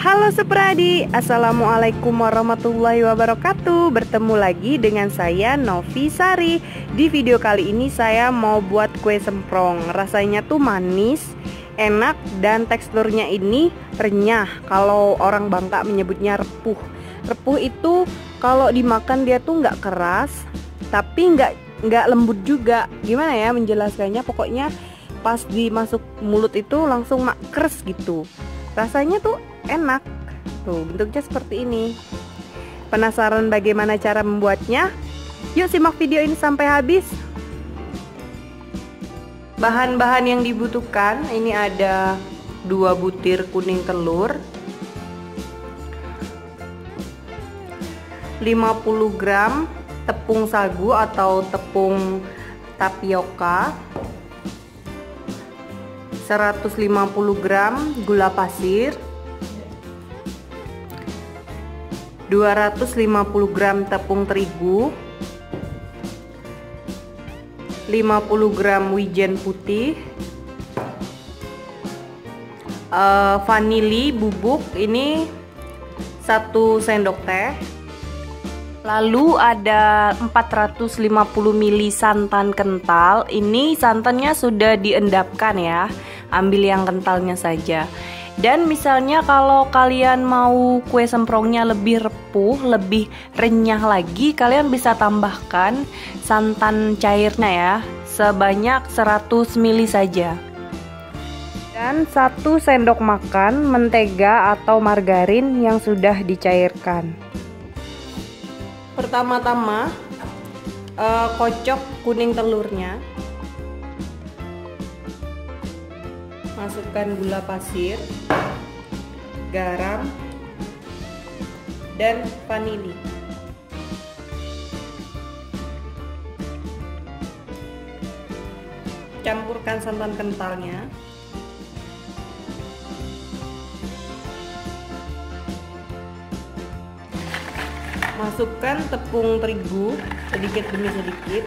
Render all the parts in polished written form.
Halo Supradi, Assalamualaikum warahmatullahi wabarakatuh. Bertemu lagi dengan saya Novi Sari. Di video kali ini saya mau buat kue semprong. Rasanya tuh manis, enak, dan teksturnya ini renyah. Kalau orang Bangka menyebutnya repuh. Repuh itu kalau dimakan dia tuh nggak keras, tapi nggak lembut juga. Gimana ya menjelaskannya? Pokoknya pas dimasuk mulut itu langsung makres gitu. Rasanya tuh enak. Tuh, bentuknya seperti ini. Penasaran bagaimana cara membuatnya? Yuk simak video ini sampai habis. Bahan-bahan yang dibutuhkan, ini ada 2 butir kuning telur, 50 gram tepung sagu atau tepung tapioka, 150 gram gula pasir, 250 gram tepung terigu, 50 gram wijen putih, vanili bubuk ini 1 sendok teh. Lalu ada 450 ml santan kental. Ini santannya sudah diendapkan ya. Ambil yang kentalnya saja. Dan misalnya kalau kalian mau kue semprongnya lebih repuh, lebih renyah lagi, kalian bisa tambahkan santan cairnya ya, sebanyak 100 ml saja. Dan 1 sendok makan mentega atau margarin yang sudah dicairkan. Pertama-tama kocok kuning telurnya, masukkan gula pasir, garam, dan vanili. Campurkan santan kentalnya. Masukkan tepung terigu sedikit demi sedikit.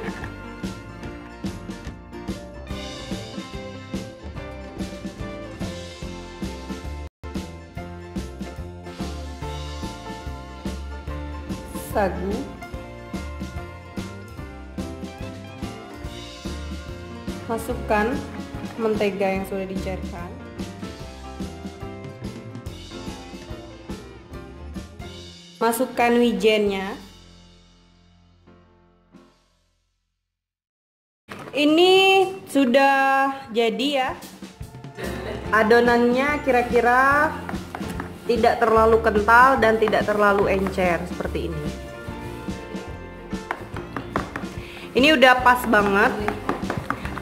Sagu, masukkan mentega yang sudah dicairkan, masukkan wijennya. Ini sudah jadi ya. Adonannya kira-kira tidak terlalu kental dan tidak terlalu encer seperti ini. Ini udah pas banget.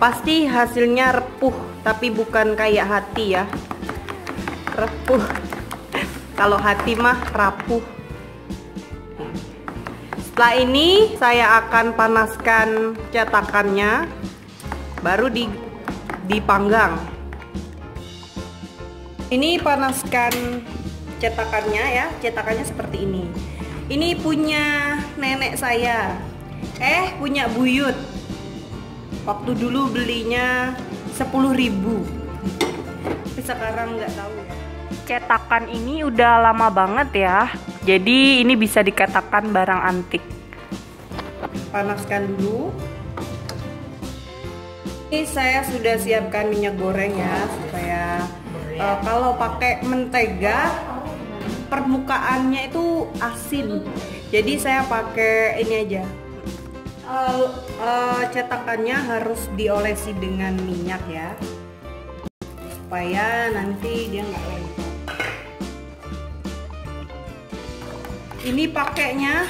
Pasti hasilnya repuh, tapi bukan kayak hati ya. Repuh. Kalau hati mah rapuh. Setelah ini saya akan panaskan cetakannya, baru dipanggang. Ini panaskan cetakannya ya, cetakannya seperti ini. Ini punya nenek saya, punya buyut. Waktu dulu belinya 10.000, tapi sekarang nggak tahu ya. Cetakan ini udah lama banget ya, jadi ini bisa dikatakan barang antik. Panaskan dulu. Ini saya sudah siapkan minyak goreng ya, supaya kalau pakai mentega permukaannya itu asin, jadi saya pakai ini aja. Cetakannya harus diolesi dengan minyak ya, supaya nanti dia nggak lengket. Ini pakainya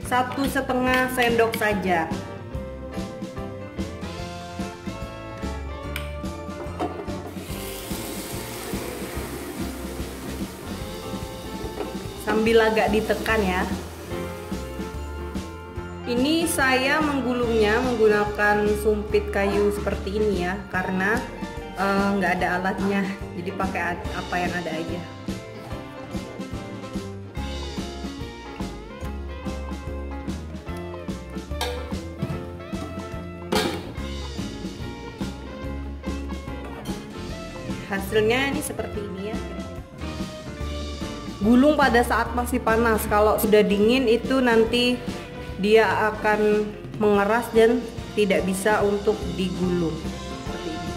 1,5 sendok saja. Sambil agak ditekan ya. Ini saya menggulungnya menggunakan sumpit kayu seperti ini ya, karena nggak ada alatnya, jadi pakai apa yang ada aja. Hasilnya ini seperti ini ya. gulung pada saat masih panas. Kalau sudah dingin itu nanti dia akan mengeras dan tidak bisa untuk digulung. Seperti ini.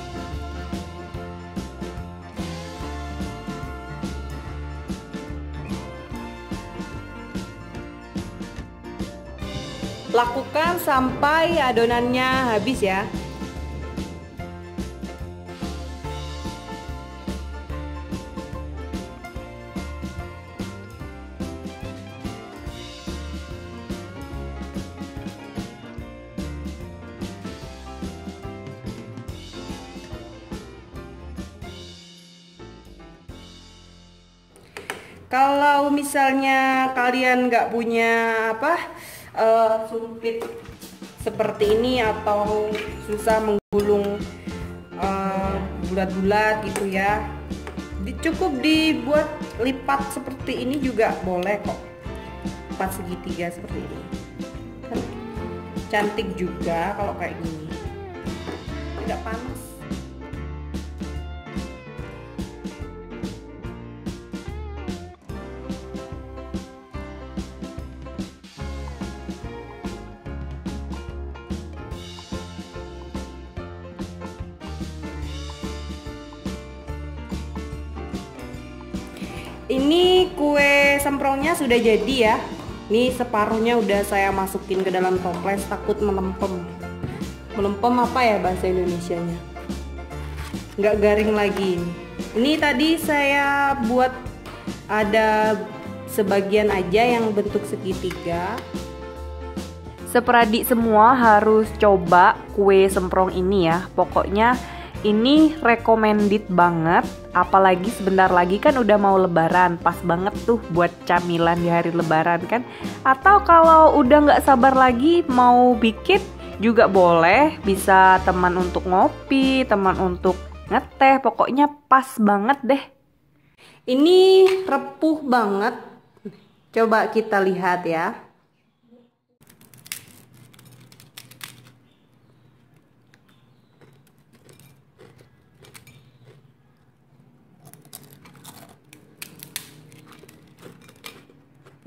Lakukan sampai adonannya habis ya. Kalau misalnya kalian nggak punya sumpit seperti ini atau susah menggulung bulat-bulat gitu ya, cukup dibuat lipat seperti ini juga boleh kok, lipat segitiga seperti ini kan cantik juga kalau kayak gini, tidak panas. Ini kue semprongnya sudah jadi ya. Ini separuhnya udah saya masukin ke dalam toples, takut melempem. Melempem apa ya bahasa Indonesianya? Nggak garing lagi. Ini tadi saya buat ada sebagian aja yang bentuk segitiga. Seperadik semua harus coba kue semprong ini ya. Pokoknya ini recommended banget, apalagi sebentar lagi kan udah mau lebaran, pas banget tuh buat camilan di hari lebaran kan. Atau kalau udah nggak sabar lagi mau bikin juga boleh, bisa teman untuk ngopi, teman untuk ngeteh, pokoknya pas banget deh. Ini repuh banget, coba kita lihat ya.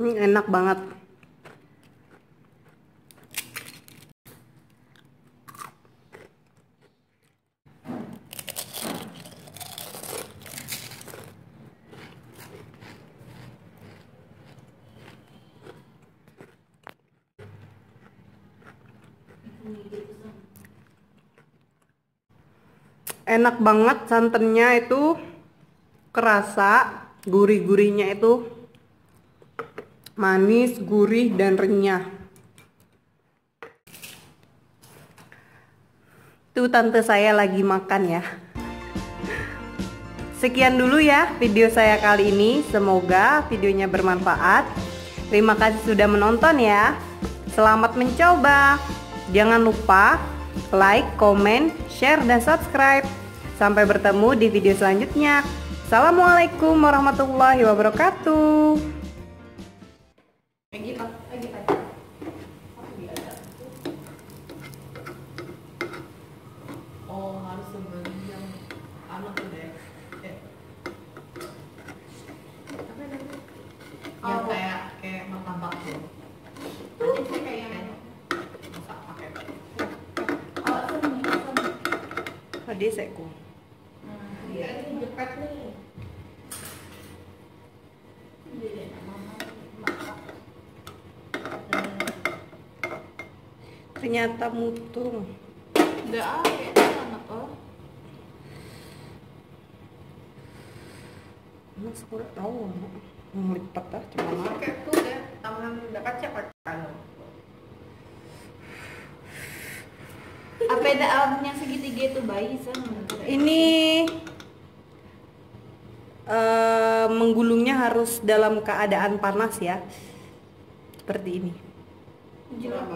Enak banget. Enak banget, santannya itu kerasa, gurih-gurihnya itu manis, gurih, dan renyah. Tuh tante saya lagi makan ya. Sekian dulu ya video saya kali ini. Semoga videonya bermanfaat. Terima kasih sudah menonton ya. Selamat mencoba. Jangan lupa like, comment, share, dan subscribe. Sampai bertemu di video selanjutnya. Assalamualaikum warahmatullahi wabarakatuh. Oh, harus sebelum yang anak udah yang kayak martabak tuh. Nanti sih kayak masak pakai. Tadi seku. Iya, ini jepet nih. Ternyata mutung. Udah anak Mas kurang tahu ngelipat ah cuma pakai tuh ya tangan udah kaca kan. Apa yang segitiga itu bayi ini menggulungnya harus dalam keadaan panas ya, seperti ini. Jelas.